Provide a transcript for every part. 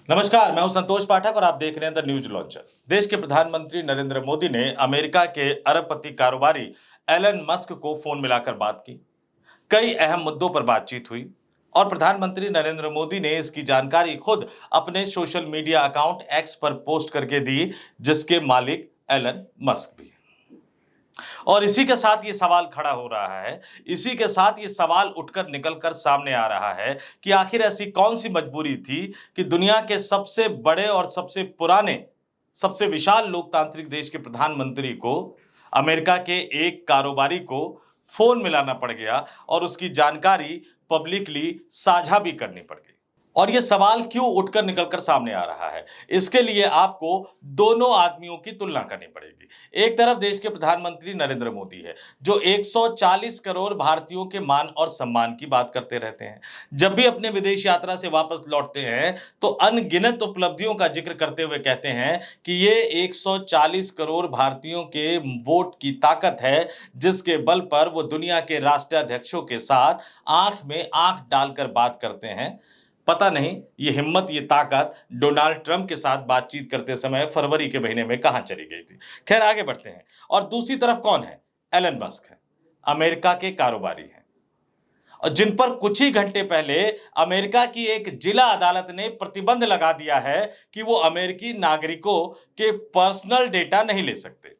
नमस्कार, मैं हूं संतोष पाठक और आप देख रहे हैं द न्यूज लॉन्चर। देश के प्रधानमंत्री नरेंद्र मोदी ने अमेरिका के अरबपति कारोबारी एलन मस्क को फोन मिलाकर बात की। कई अहम मुद्दों पर बातचीत हुई और प्रधानमंत्री नरेंद्र मोदी ने इसकी जानकारी खुद अपने सोशल मीडिया अकाउंट एक्स पर पोस्ट करके दी, जिसके मालिक एलन मस्क भी हैं। और इसी के साथ ये सवाल खड़ा हो रहा है, इसी के साथ ये सवाल उठकर निकलकर सामने आ रहा है कि आखिर ऐसी कौन-सी मजबूरी थी कि दुनिया के सबसे बड़े और सबसे पुराने, सबसे विशाल लोकतांत्रिक देश के प्रधानमंत्री को अमेरिका के एक कारोबारी को फ़ोन मिलाना पड़ गया और उसकी जानकारी पब्लिकली साझा भी करनी पड़ गई। और ये सवाल क्यों उठकर निकलकर सामने आ रहा है? इसके लिए आपको दोनों आदमियों की तुलना करनी पड़ेगी। एक तरफ देश के प्रधानमंत्री नरेंद्र मोदी है, जो 140 करोड़ भारतीयों के मान और सम्मान की बात करते रहते हैं। जब भी अपने विदेश यात्रा से वापस लौटते हैं, तो अनगिनत उपलब्धियों का जिक्र करते हुए कहते हैं कि ये 140 करोड़ भारतीयों के वोट की ताकत है, जिसके बल पर वो दुनिया के राष्ट्राध्यक्षों के साथ आंख में आंख डालकर बात करते हैं। पता नहीं ये हिम्मत, ये ताकत डोनाल्ड ट्रंप के साथ बातचीत करते समय फरवरी के महीने में कहां चली गई थी। खैर, आगे बढ़ते हैं। और दूसरी तरफ कौन है? एलन मस्क है, अमेरिका के कारोबारी हैं, और जिन पर कुछ ही घंटे पहले अमेरिका की एक जिला अदालत ने प्रतिबंध लगा दिया है कि वो अमेरिकी नागरिकों के पर्सनल डेटा नहीं ले सकते।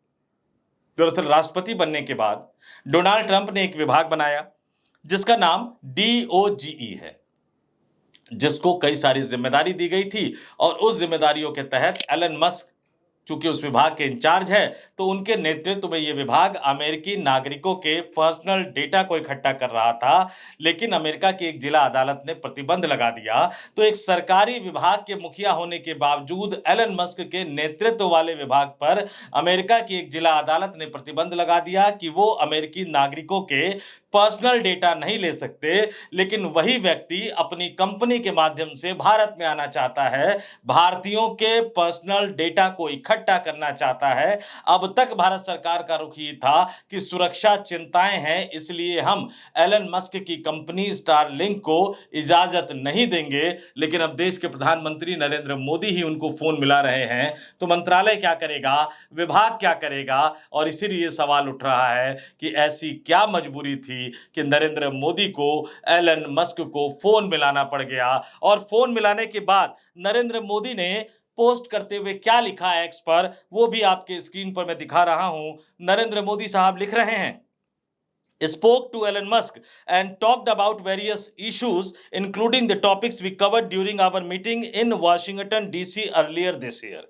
दरअसल राष्ट्रपति बनने के बाद डोनाल्ड ट्रंप ने एक विभाग बनाया जिसका नाम डीओजीई है, जिसको कई सारी जिम्मेदारी दी गई थी। और उस जिम्मेदारियों के तहत एलन मस्क चूंकि उस विभाग के इंचार्ज है, तो उनके नेतृत्व में यह विभाग अमेरिकी नागरिकों के पर्सनल डेटा को इकट्ठा कर रहा था। लेकिन अमेरिका की एक जिला अदालत ने प्रतिबंध लगा दिया। तो एक सरकारी विभाग के मुखिया होने के बावजूद एलन मस्क के नेतृत्व वाले विभाग पर अमेरिका की एक जिला अदालत ने प्रतिबंध लगा दिया कि वो अमेरिकी नागरिकों के पर्सनल डेटा नहीं ले सकते। लेकिन वही व्यक्ति अपनी कंपनी के माध्यम से भारत में आना चाहता है, भारतीयों के पर्सनल डेटा को इकट्ठा करना चाहता है। अब तक भारत सरकार का रुख ये था कि सुरक्षा चिंताएं हैं, इसलिए हम एलन मस्क की कंपनी स्टारलिंक को इजाजत नहीं देंगे। लेकिन अब देश के प्रधानमंत्री नरेंद्र मोदी ही उनको फोन मिला रहे हैं, तो मंत्रालय क्या करेगा, विभाग क्या करेगा? और इसीलिए सवाल उठ रहा है कि ऐसी क्या मजबूरी थी कि नरेंद्र मोदी को एलन मस्क को फोन मिलाना पड़ गया। और फोन मिलाने के बाद नरेंद्र मोदी ने पोस्ट करते हुए क्या लिखा है एक्स पर, वो भी आपके स्क्रीन पर मैं दिखा रहा हूं। नरेंद्र मोदी साहब लिख रहे हैं, spoke to Elon Musk and talked about various issues, including the topics we covered during our meeting in Washington, D.C. earlier this year.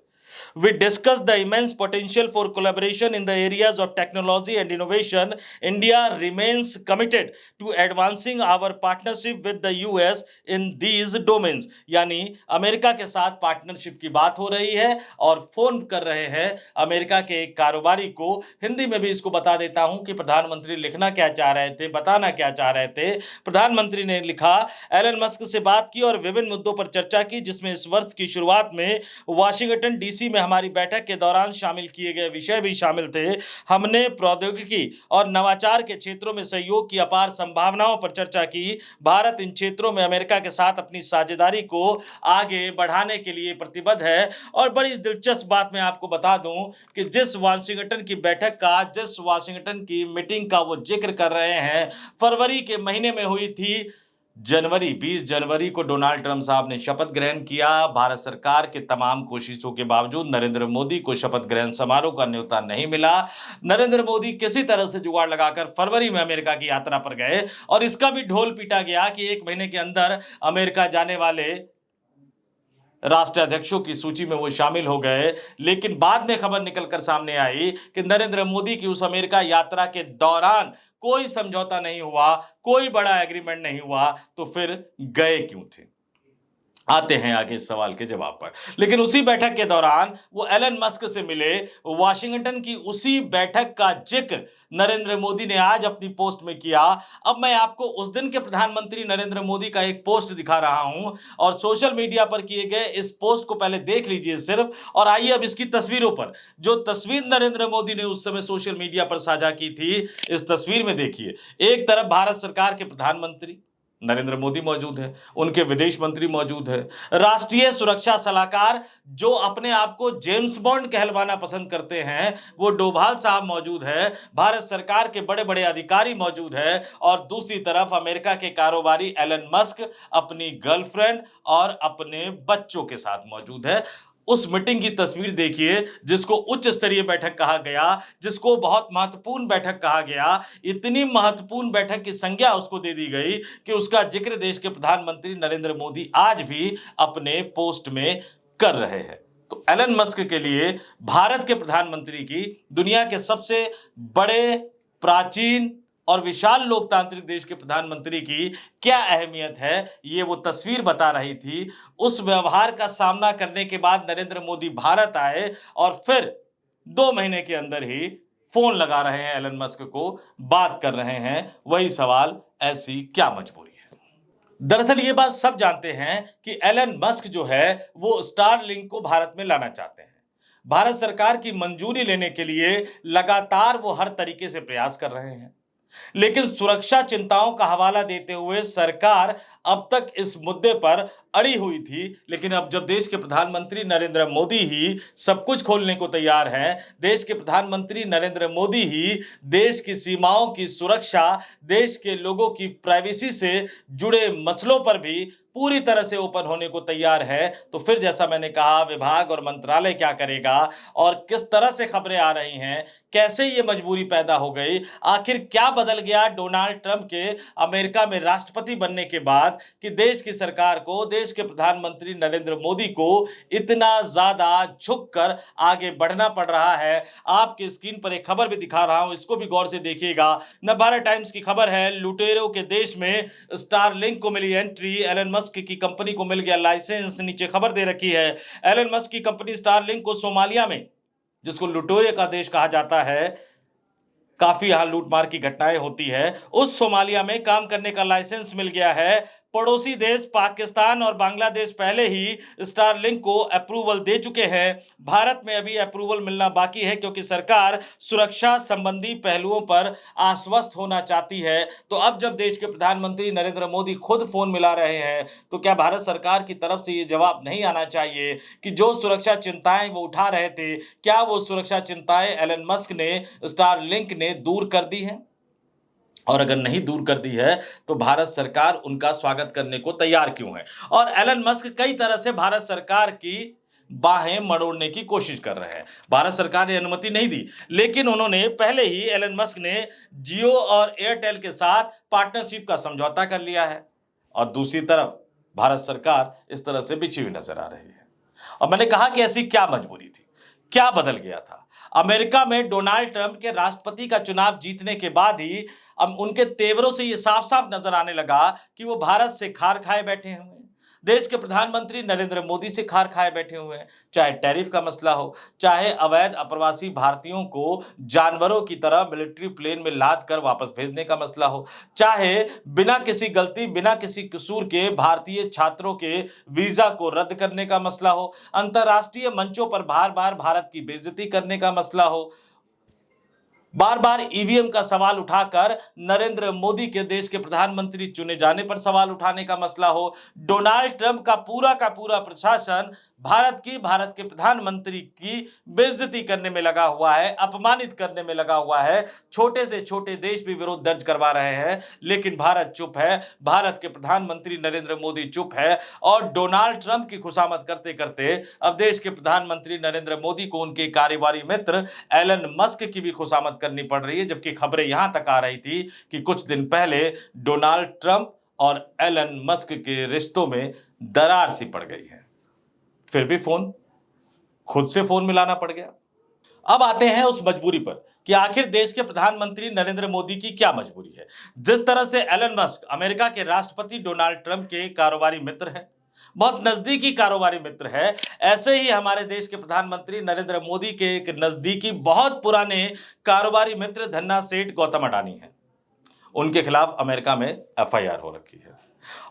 We discussed the immense potential for collaboration in the areas of technology and innovation. India remains committed to advancing our partnership with the US in these domains. यानी America के साथ partnership की बात हो रही है और phone कर रहे हैं अमेरिका के एक कारोबारी को। हिंदी में भी इसको बता देता हूं कि प्रधानमंत्री लिखना क्या चाह रहे थे, बताना क्या चाह रहे थे। प्रधानमंत्री ने लिखा, एलन मस्क से बात की और विभिन्न मुद्दों पर चर्चा की, जिसमें इस वर्ष की शुरुआत में वाशिंगटन डीसी में हमारी बैठक के दौरान शामिल किए गए विषय भी शामिल थे। हमने प्रौद्योगिकी और नवाचार के क्षेत्रों में सहयोग की अपार संभावनाओं पर चर्चा की। भारत इन क्षेत्रों में अमेरिका के साथ अपनी साझेदारी को आगे बढ़ाने के लिए प्रतिबद्ध है। और बड़ी दिलचस्प बात मैं आपको बता दूं कि जिस वाशिंगटन की मीटिंग का वो जिक्र कर रहे हैं, फरवरी के महीने में हुई थी। 20 जनवरी को डोनाल्ड ट्रंप साहब ने शपथ ग्रहण किया। भारत सरकार के तमाम कोशिशों के बावजूद नरेंद्र मोदी को शपथ ग्रहण समारोह का न्योता नहीं मिला। नरेंद्र मोदी किसी तरह से जुगाड़ लगाकर फरवरी में अमेरिका की यात्रा पर गए और इसका भी ढोल पीटा गया कि 1 महीने के अंदर अमेरिका जाने वाले राष्ट्राध्यक्षों की सूची में वो शामिल हो गए। लेकिन बाद में खबर निकलकर सामने आई कि नरेंद्र मोदी की उस अमेरिका यात्रा के दौरान कोई समझौता नहीं हुआ, कोई बड़ा एग्रीमेंट नहीं हुआ, तो फिर गए क्यों थे? आते हैं आगे इस सवाल के जवाब पर। लेकिन उसी बैठक के दौरान वो एलन मस्क से मिले। वाशिंगटन की उसी बैठक का जिक्र नरेंद्र मोदी ने आज अपनी पोस्ट में किया। अब मैं आपको उस दिन के प्रधानमंत्री नरेंद्र मोदी का एक पोस्ट दिखा रहा हूं और सोशल मीडिया पर किए गए इस पोस्ट को पहले देख लीजिए सिर्फ, और आइए अब इसकी तस्वीरों पर। जो तस्वीर नरेंद्र मोदी ने उस समय सोशल मीडिया पर साझा की थी, इस तस्वीर में देखिए। एक तरफ भारत सरकार के प्रधानमंत्री, नरेंद्र मोदी मौजूद है, उनके विदेश मंत्री मौजूद है, राष्ट्रीय सुरक्षा सलाहकार जो अपने आप को जेम्स बॉन्ड कहलवाना पसंद करते हैं, वो डोभाल साहब मौजूद है, भारत सरकार के बड़े-बड़े अधिकारी मौजूद है और दूसरी तरफ अमेरिका के कारोबारी एलन मस्क अपनी गर्लफ्रेंड और अपने बच्चों के साथ मौजूद है। उस मीटिंग की तस्वीर देखिए जिसको उच्च स्तरीय बैठक कहा गया, जिसको बहुत महत्वपूर्ण बैठक कहा गया, इतनी महत्वपूर्ण बैठक की संज्ञा उसको दे दी गई कि उसका जिक्र देश के प्रधानमंत्री नरेंद्र मोदी आज भी अपने पोस्ट में कर रहे हैं। तो एलन मस्क के लिए भारत के प्रधानमंत्री की दुनिया के सबसे बड़े, प्राचीन और विशाल लोकतांत्रिक देश के प्रधानमंत्री की क्या अहमियत है, ये वो तस्वीर बता रही थी। उस व्यवहार का सामना करने के बाद नरेंद्र मोदी भारत आए और फिर 2 महीने के अंदर ही फोन लगा रहे हैं एलन मस्क को, बात कर रहे हैं। वही सवाल, ऐसी क्या मजबूरी है? दरअसल ये बात सब जानते हैं कि एलन मस्क जो है वो स्टारलिंक को भारत में लाना चाहते हैं। भारत सरकार की मंजूरी लेने के लिए लगातार वो हर तरीके से प्रयास कर रहे हैं। लेकिन सुरक्षा चिंताओं का हवाला देते हुए सरकार अब तक इस मुद्दे पर अड़ी हुई थी, लेकिन अब जब देश के प्रधानमंत्री नरेंद्र मोदी ही सब कुछ खोलने को तैयार हैं, देश के प्रधानमंत्री नरेंद्र मोदी ही देश की सीमाओं की सुरक्षा, देश के लोगों की प्राइवेसी से जुड़े मसलों पर भी पूरी तरह से ओपन होने को तैयार है, तो फिर जैसा मैंने कहा विभाग और मंत्रालय क्या करेगा और किस तरह से खबरें आ रही हैं, कैसे ये मजबूरी पैदा हो गई, आखिर क्या बदल गया डोनाल्ड ट्रंप के अमेरिका में राष्ट्रपति बनने के बाद कि देश की सरकार को, देश के प्रधानमंत्री नरेंद्र मोदी को इतना ज्यादा झुककर आगे बढ़ना पड़ रहा है। आपकी स्क्रीन पर एक खबर भी दिखा रहा हूं, इसको भी गौर से देखिएगा। नवभारत टाइम्स की खबर है, लुटेरों के देश में स्टारलिंक को मिली एंट्री, एलन मस्क की कंपनी को मिल गया लाइसेंस। नीचे खबर दे रखी है, एलन मस्क की कंपनी स्टारलिंक को सोमालिया में, जिसको लुटेरे का देश कहा जाता है, काफी यहां लूटमार की घटनाएं होती है, उस सोमालिया में काम करने का लाइसेंस मिल गया है। पड़ोसी देश पाकिस्तान और बांग्लादेश पहले ही स्टारलिंक को अप्रूवल दे चुके हैं। भारत में अभी अप्रूवल मिलना बाकी है क्योंकि सरकार सुरक्षा संबंधी पहलुओं पर आश्वस्त होना चाहती है। तो अब जब देश के प्रधानमंत्री नरेंद्र मोदी खुद फोन मिला रहे हैं, तो क्या भारत सरकार की तरफ से ये जवाब नहीं आना चाहिए कि जो सुरक्षा चिंताएं वो उठा रहे थे, क्या वो सुरक्षा चिंताएं एलन मस्क ने, स्टारलिंक ने दूर कर दी हैं? और अगर नहीं दूर कर दी है, तो भारत सरकार उनका स्वागत करने को तैयार क्यों है? और एलन मस्क कई तरह से भारत सरकार की बाहें मरोड़ने की कोशिश कर रहे हैं। भारत सरकार ने अनुमति नहीं दी, लेकिन उन्होंने पहले ही, एलन मस्क ने जियो और एयरटेल के साथ पार्टनरशिप का समझौता कर लिया है और दूसरी तरफ भारत सरकार इस तरह से बिछी हुई नजर आ रही है। और मैंने कहा कि ऐसी क्या मजबूरी थी, क्या बदल गया था? अमेरिका में डोनाल्ड ट्रंप के राष्ट्रपति का चुनाव जीतने के बाद ही अब उनके तेवरों से यह साफ-साफ नजर आने लगा कि वो भारत से खार खाए बैठे हुए हैं। देश के प्रधानमंत्री नरेंद्र मोदी से खार खाए बैठे हुए हैं, चाहे टैरिफ का मसला हो, चाहे अवैध अप्रवासी भारतीयों को जानवरों की तरह मिलिट्री प्लेन में लाद कर वापस भेजने का मसला हो, चाहे बिना किसी गलती, बिना किसी कसूर के भारतीय छात्रों के वीजा को रद्द करने का मसला हो, अंतर्राष्ट्रीय मंचों पर बार-बार भारत की बेइज्जती करने का मसला हो, बार-बार ईवीएम का सवाल उठाकर नरेंद्र मोदी के देश के प्रधानमंत्री चुने जाने पर सवाल उठाने का मसला हो, डोनाल्ड ट्रंप का पूरा प्रशासन भारत के प्रधानमंत्री की बेइज्जती करने में लगा हुआ है, अपमानित करने में लगा हुआ है। छोटे से छोटे देश भी विरोध दर्ज करवा रहे हैं, लेकिन भारत चुप है, भारत के प्रधानमंत्री नरेंद्र मोदी चुप है और डोनाल्ड ट्रंप की खुशामद करते-करते अब देश के प्रधानमंत्री नरेंद्र मोदी को उनके कार्यवाही मित्र एलन मस्क की भी खुशामद करनी पड़ रही है। जबकि खबरें यहां तक आ रही थी कि कुछ दिन पहले डोनाल्ड ट्रंप और एलन मस्क के रिश्तों में दरार सी पड़ गई है। फिर भी खुद से फोन मिलाना पड़ गया। अब आते हैं उस मजबूरी पर कि आखिर देश के प्रधानमंत्री नरेंद्र मोदी की क्या मजबूरी है। जिस तरह से एलन मस्क अमेरिका के राष्ट्रपति डोनाल्ड ट्रंप के कारोबारी मित्र हैं, बहुत नजदीकी कारोबारी मित्र है, ऐसे ही हमारे देश के प्रधानमंत्री नरेंद्र मोदी के एक नजदीकी बहुत पुराने कारोबारी मित्र धन्ना सेठ गौतम अडानी हैं। उनके खिलाफ अमेरिका में एफआईआर हो रखी है।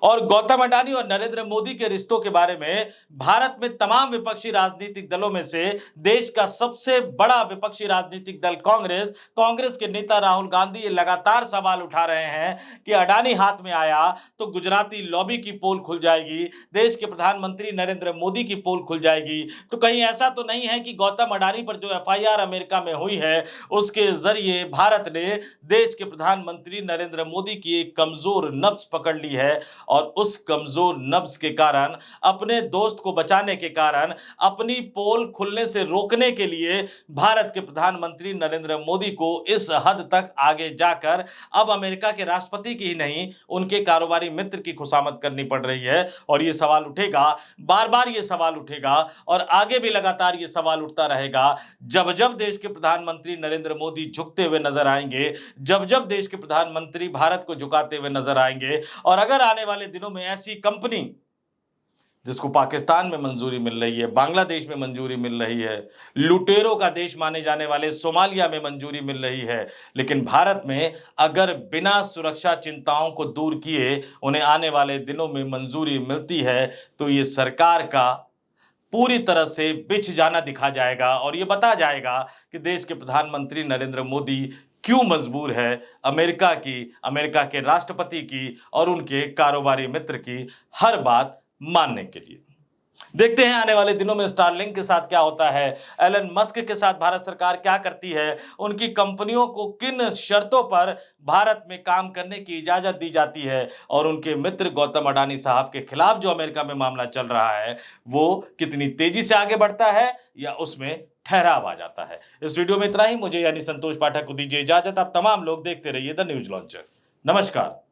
और गौतम अडानी और नरेंद्र मोदी के रिश्तों के बारे में भारत में तमाम विपक्षी राजनीतिक दलों में से देश का सबसे बड़ा विपक्षी राजनीतिक दल कांग्रेस कांग्रेस के नेता राहुल गांधी ये लगातार सवाल उठा रहे हैं कि अडानी हाथ में आया तो गुजराती लॉबी की पोल खुल जाएगी, देश के प्रधानमंत्री नरेंद्र मोदी की पोल खुल जाएगी। तो कहीं ऐसा तो नहीं है कि गौतम अडानी पर जो एफआईआर अमेरिका में हुई है उसके जरिए भारत ने देश के प्रधानमंत्री नरेंद्र मोदी की एक कमजोर नब्ज पकड़ ली है और उस कमजोर नब्ज के कारण, अपने दोस्त को बचाने के कारण, अपनी पोल खुलने से रोकने के लिए भारत के प्रधानमंत्री नरेंद्र मोदी को इस हद तक आगे जाकर अब अमेरिका के राष्ट्रपति की ही नहीं, उनके कारोबारी मित्र की खुशामद करनी पड़ रही है। और ये सवाल उठेगा, बार-बार ये सवाल उठेगा और आगे भी लगातार ये सवाल उठता रहेगा। जब-जब देश के प्रधानमंत्री नरेंद्र मोदी झुकते हुए नजर आएंगे, जब-जब देश के प्रधानमंत्री भारत को झुकाते हुए नजर आएंगे और अगर आने वाले दिनों में ऐसी कंपनी जिसको पाकिस्तान में मंजूरी मिल रही है, बांग्लादेश में मंजूरी मिल रही है, लुटेरों का देश माने जाने वाले सोमालिया में मंजूरी मिल रही है, लेकिन भारत में अगर बिना सुरक्षा चिंताओं को दूर किए उन्हें आने वाले दिनों में मंजूरी मिलती है, तो ये सरकार का पूरी तरह से बिछ जाना दिखा जाएगा और ये बता जाएगा कि देश के प्रधानमंत्री नरेंद्र मोदी क्यों मजबूर है अमेरिका के राष्ट्रपति की और उनके कारोबारी मित्र की हर बात मानने के लिए। देखते हैं आने वाले दिनों में स्टारलिंक के साथ क्या होता है, एलन मस्क के साथ भारत सरकार क्या करती है, उनकी कंपनियों को किन शर्तों पर भारत में काम करने की इजाजत दी जाती है और उनके मित्र गौतम अडानी साहब के खिलाफ जो अमेरिका में मामला चल रहा है वो कितनी तेजी से आगे बढ़ता है या उसमें ठहराव आ जाता है। इस वीडियो में इतना ही। मुझे यानी संतोष पाठक को दीजिए इजाजत। आप तमाम लोग देखते रहिए द न्यूज लॉन्चर। नमस्कार।